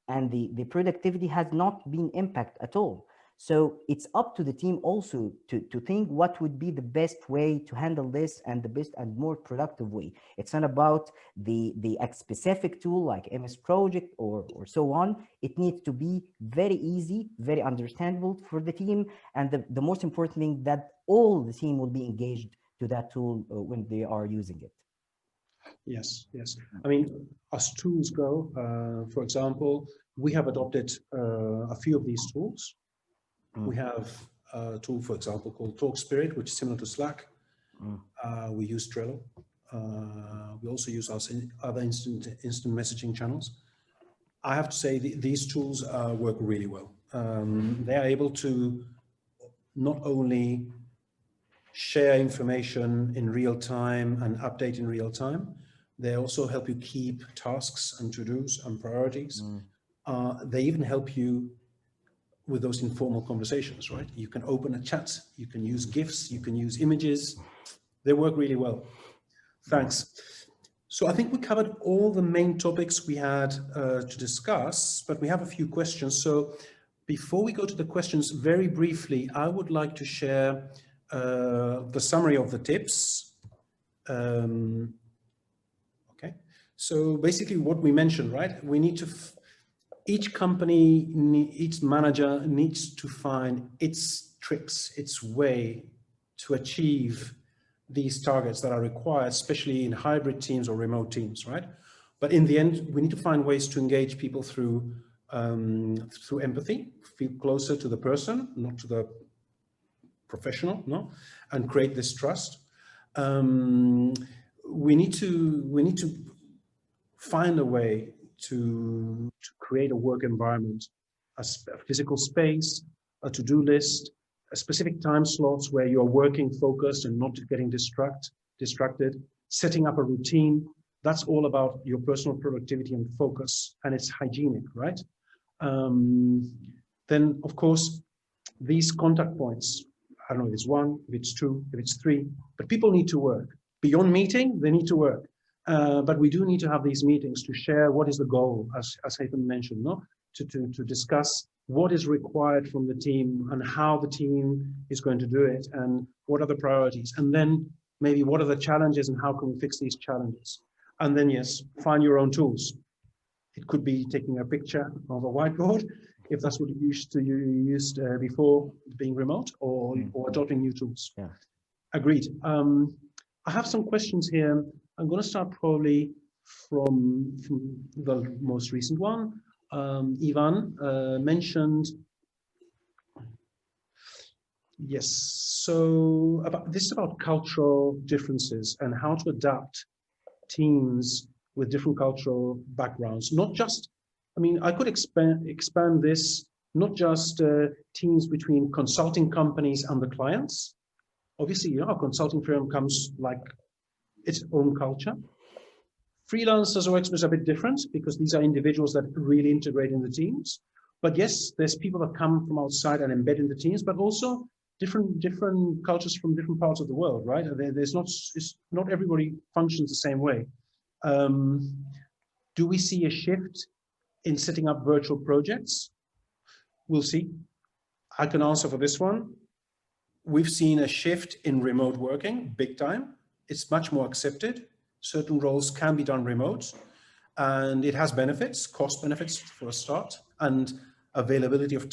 Speaker 2: and the productivity has not been impacted at all. So it's up to the team also to think what would be the best way to handle this, and the best and more productive way. It's not about the specific tool like MS Project or so on. It needs to be very easy, very understandable for the team. And the most important thing, that all the team will be engaged to that tool when they are using it.
Speaker 1: Yes. I mean, as tools go, for example, we have adopted a few of these tools. We have a tool, for example, called Talk Spirit, which is similar to Slack. We use Trello. We also use other instant messaging channels. I have to say these tools work really well. They are able to not only share information in real time and update in real time, they also help you keep tasks and to-dos and priorities. They even help you with those informal conversations, right? You can open a chat, you can use GIFs, you can use images. They work really well. Thanks. So I think we covered all the main topics we had to discuss, but we have a few questions. So before we go to the questions, very briefly, I would like to share the summary of the tips. Okay. So basically what we mentioned, right? We need to, each company, each manager needs to find its tricks, its way to achieve these targets that are required, especially in hybrid teams or remote teams, right? But in the end, we need to find ways to engage people through empathy, feel closer to the person, not to the professional, no, and create this trust. We need to find a way to create a work environment, a physical space, a to-do list, a specific time slots where you're working focused and not getting distracted, setting up a routine. That's all about your personal productivity and focus, and it's hygienic, right? Then, of course, these contact points, I don't know if it's one, if it's two, if it's three, but people need to work. Beyond meeting, they need to work. But we do need to have these meetings to share what is the goal, as Haitham mentioned, no? To discuss what is required from the team and how the team is going to do it and what are the priorities. And then maybe what are the challenges and how can we fix these challenges? And then, yes, find your own tools. It could be taking a picture of a whiteboard, if that's what you used before being remote, or adopting new tools.
Speaker 2: Yeah.
Speaker 1: Agreed. I have some questions here. I'm going to start probably from the most recent one. Ivan mentioned, yes, so this is about cultural differences and how to adapt teams with different cultural backgrounds. Not just, I mean, I could expand this, not just teams between consulting companies and the clients. Obviously, you know, a consulting firm comes like its own culture. Freelancers or experts are a bit different because these are individuals that really integrate in the teams. But yes, there's people that come from outside and embed in the teams, but also different cultures from different parts of the world, right? Not everybody functions the same way. Do we see a shift in setting up virtual projects? We'll see. I can answer for this one. We've seen a shift in remote working, big time. It's much more accepted. Certain roles can be done remote, and it has benefits, cost benefits for a start, and availability of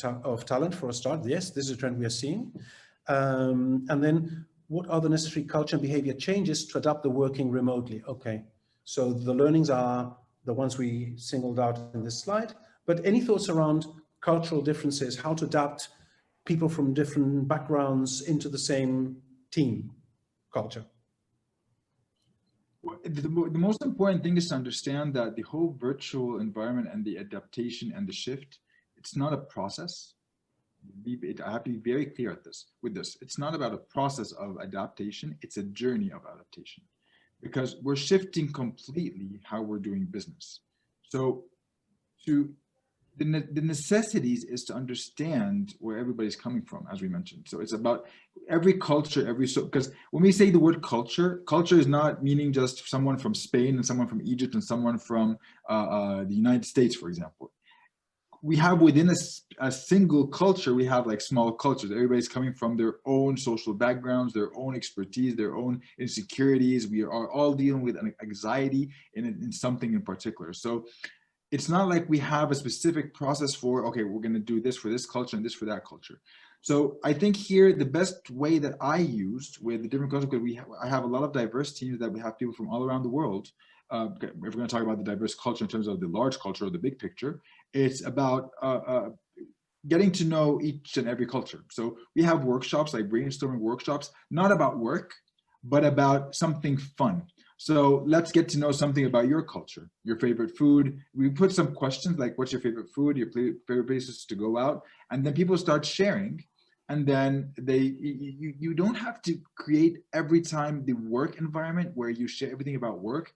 Speaker 1: talent for a start. Yes, this is a trend we are seeing. And then what are the necessary culture and behavior changes to adapt the working remotely? Okay, so the learnings are the ones we singled out in this slide, but any thoughts around cultural differences, how to adapt people from different backgrounds into the same team culture?
Speaker 3: The most important thing is to understand that the whole virtual environment and the adaptation and the shift, it's not a process. I have to be very clear with this. It's not about a process of adaptation, it's a journey of adaptation. Because we're shifting completely how we're doing business. So the necessities is to understand where everybody's coming from, as we mentioned. So it's about every culture, because when we say the word culture is not meaning just someone from Spain and someone from Egypt and someone from the United States, for example. We have within a single culture, we have like small cultures. Everybody's coming from their own social backgrounds, their own expertise, their own insecurities. We are all dealing with an anxiety in something in particular. So it's not like we have a specific process for, okay, we're going to do this for this culture and this for that culture. So I think here, the best way that I used with the different cultures, because I have a lot of diverse teams that we have people from all around the world. If we're going to talk about the diverse culture in terms of the large culture or the big picture, it's about getting to know each and every culture. So we have workshops, like brainstorming workshops, not about work, but about something fun. So let's get to know something about your culture, your favorite food. We put some questions like, what's your favorite food, your favorite places to go out? And then people start sharing. And then you don't have to create every time the work environment where you share everything about work.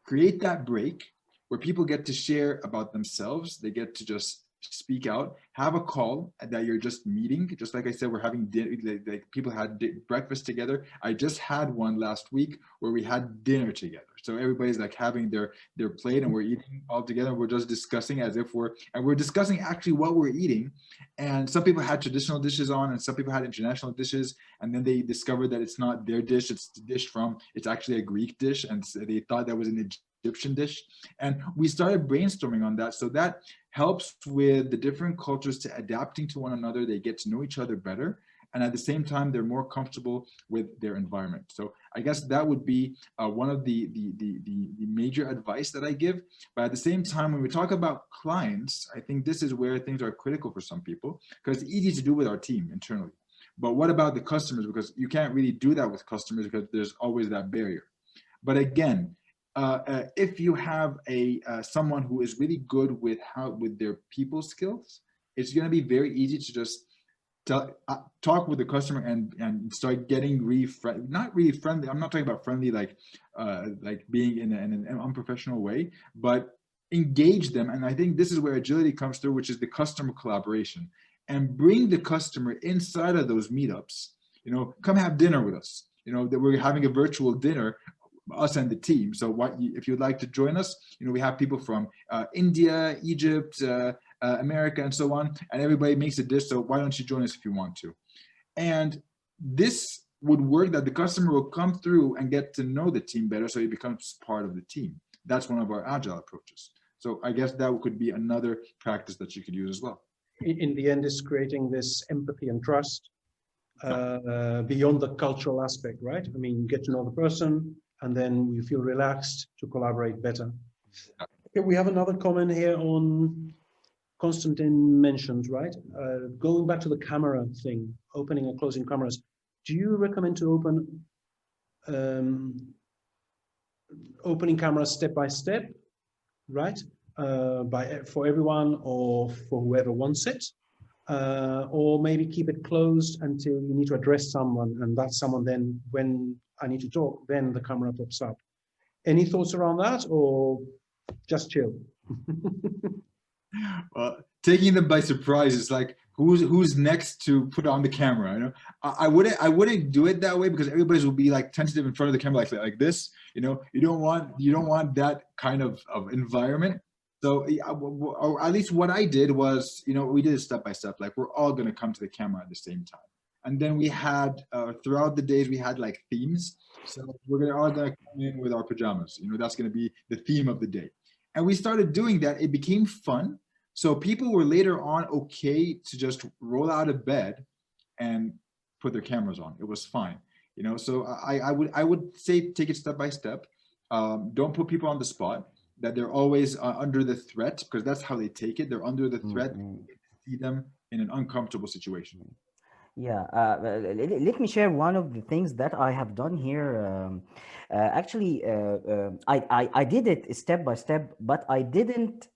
Speaker 3: Create that break where people get to share about themselves. They get to just speak out, have a call that you're just meeting. Just like I said, we're having dinner, like people had breakfast together. I just had one last week where we had dinner together. So everybody's like having their plate and we're eating all together. We're just discussing as if we're discussing actually what we're eating. And some people had traditional dishes on and some people had international dishes. And then they discovered that it's not their dish, it's the dish it's actually a Greek dish. And so they thought that was an Egyptian dish. And we started brainstorming on that. So that helps with the different cultures to adapting to one another. They get to know each other better. And at the same time, they're more comfortable with their environment. So I guess that would be one of the major advice that I give. But at the same time, when we talk about clients, I think this is where things are critical for some people because it's easy to do with our team internally. But what about the customers? Because you can't really do that with customers because there's always that barrier. But again, if you have someone who is really good with their people skills, it's going to be very easy to just talk with the customer and start getting not really friendly. I'm not talking about friendly like being in an unprofessional way, but engage them. And I think this is where agility comes through, which is the customer collaboration, and bring the customer inside of those meetups. Come have dinner with us. That we're having a virtual dinner, us and the team. So if you'd like to join us, we have people from India, Egypt, America, and so on, and everybody makes a dish. So why don't you join us if you want to? And this would work that the customer will come through and get to know the team better, so he becomes part of the team. That's one of our agile approaches. So I guess that could be another practice that you could use as well.
Speaker 1: In the end, is creating this empathy and trust beyond the cultural aspect, right? I mean, you get to know the person, and then you feel relaxed to collaborate better. Okay, we have another comment here on Constantine mentioned, right? Going back to the camera thing, opening and closing cameras. Do you recommend to opening cameras step by step, right? For everyone or for whoever wants it, or maybe keep it closed until you need to address someone, and that someone then, when I need to talk, then the camera pops up. Any thoughts around that, or just chill?
Speaker 3: Well, taking them by surprise is like who's next to put on the camera. I wouldn't do it that way because everybody's will be like tentative in front of the camera like this. You don't want that kind of environment. So or at least what I did was, we did it step by step. Like we're all gonna come to the camera at the same time, and then we had throughout the days we had like themes. So we're all gonna come in with our pajamas. That's gonna be the theme of the day, and we started doing that. It became fun. So people were later on okay to just roll out of bed and put their cameras on. It was fine, So I would say take it step by step. Don't put people on the spot. That they're always under the threat, because that's how they take it. They're under the threat. You see them in an uncomfortable situation.
Speaker 2: Yeah, let me share one of the things that I have done here. Actually, I did it step by step, but I didn't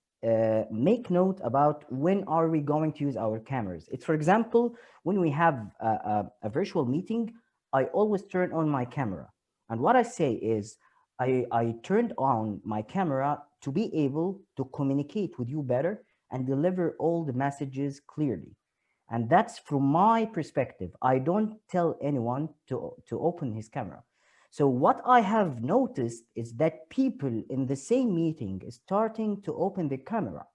Speaker 2: make note about when are we going to use our cameras. It's, for example, when we have a virtual meeting, I always turn on my camera. And what I say is, I turned on my camera to be able to communicate with you better and deliver all the messages clearly. And that's from my perspective. I don't tell anyone to open his camera. So what I have noticed is that people in the same meeting is starting to open the camera.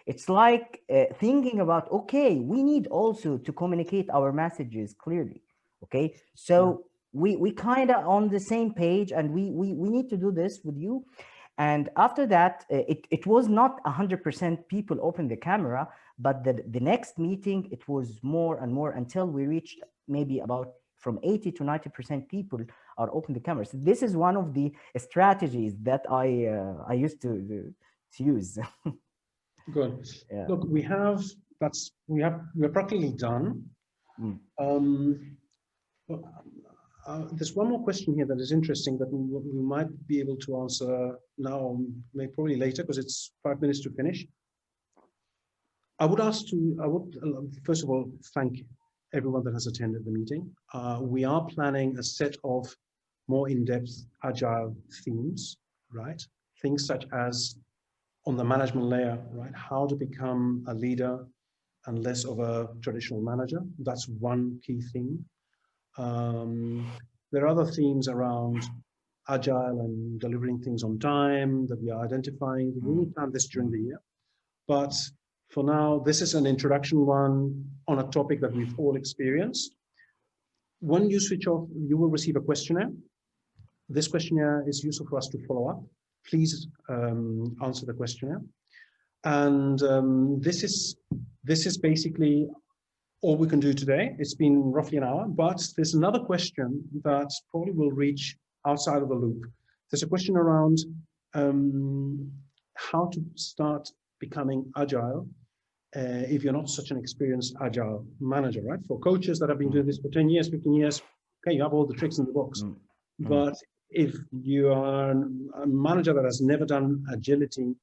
Speaker 2: It's like thinking about, okay, we need also to communicate our messages clearly. Okay, so we kind of on the same page, and we need to do this with you. And after that, it was not 100% people open the camera, but the next meeting, it was more and more until we reached maybe about from 80 to 90% people are open the cameras. This is one of the strategies that I used to use.
Speaker 1: Good.
Speaker 2: Yeah.
Speaker 1: Look, we're practically done. there's one more question here that is interesting that we might be able to answer now, or maybe probably later, because it's 5 minutes to finish. I would first of all thank everyone that has attended the meeting. We are planning a set of more in-depth agile themes, right? Things such as on the management layer, right? How to become a leader and less of a traditional manager. That's one key theme. There are other themes around agile and delivering things on time that we are identifying. We will plan this during the year. But for now, this is an introduction one on a topic that we've all experienced. When you switch off, you will receive a questionnaire. This questionnaire is useful for us to follow up. Please answer the questionnaire. And this is basically all we can do today. It's been roughly an hour, but there's another question that probably will reach outside of the loop. There's a question around how to start becoming agile if you're not such an experienced agile manager, right? For coaches that have been doing this for 10 years, 15 years, okay, you have all the tricks in the box. But if you are a manager that has never done agility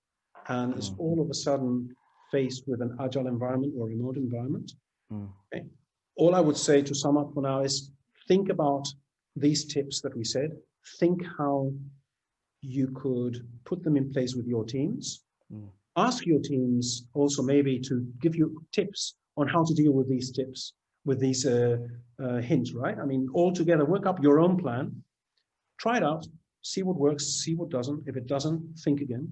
Speaker 1: and is all of a sudden faced with an agile environment or remote environment, okay, all I would say to sum up for now is think about these tips that we said. Think how you could put them in place with your teams. Ask your teams also maybe to give you tips on how to deal with these tips, with these hints, right? I mean, all together, work up your own plan, try it out, see what works, see what doesn't. If it doesn't, think again.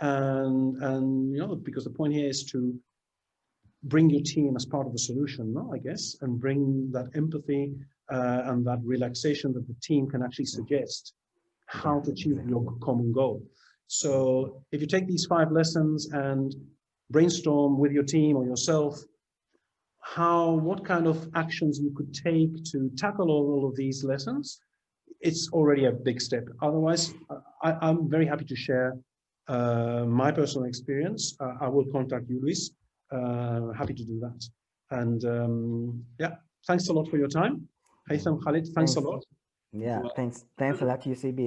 Speaker 1: And you know, because the point here is to bring your team as part of the solution, no, I guess, and bring that empathy and that relaxation that the team can actually suggest how to achieve your common goal. So if you take these 5 lessons and brainstorm with your team or yourself, what kind of actions you could take to tackle all of these lessons, it's already a big step. Otherwise, I'm very happy to share my personal experience. I will contact you, Luis. Happy to do that. And yeah, thanks a lot for your time. Haitham, Khalid, thanks a lot.
Speaker 2: Yeah, thanks a lot, UCB.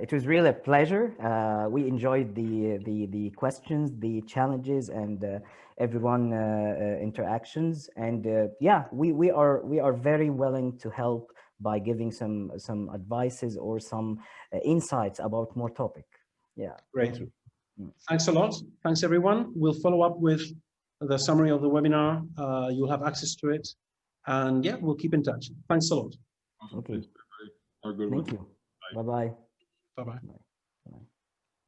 Speaker 2: It was really a pleasure. We enjoyed the questions, the challenges, and everyone interactions. And yeah, we are very willing to help by giving some advices or some insights about more topic. Yeah.
Speaker 1: Great. Thanks a lot. Thanks everyone. We'll follow up with the summary of the webinar. You'll have access to it, and yeah, we'll keep in touch. Thanks a lot.
Speaker 2: Okay.
Speaker 3: Have a good one.
Speaker 2: Thank you. Bye-bye.
Speaker 1: Bye-bye.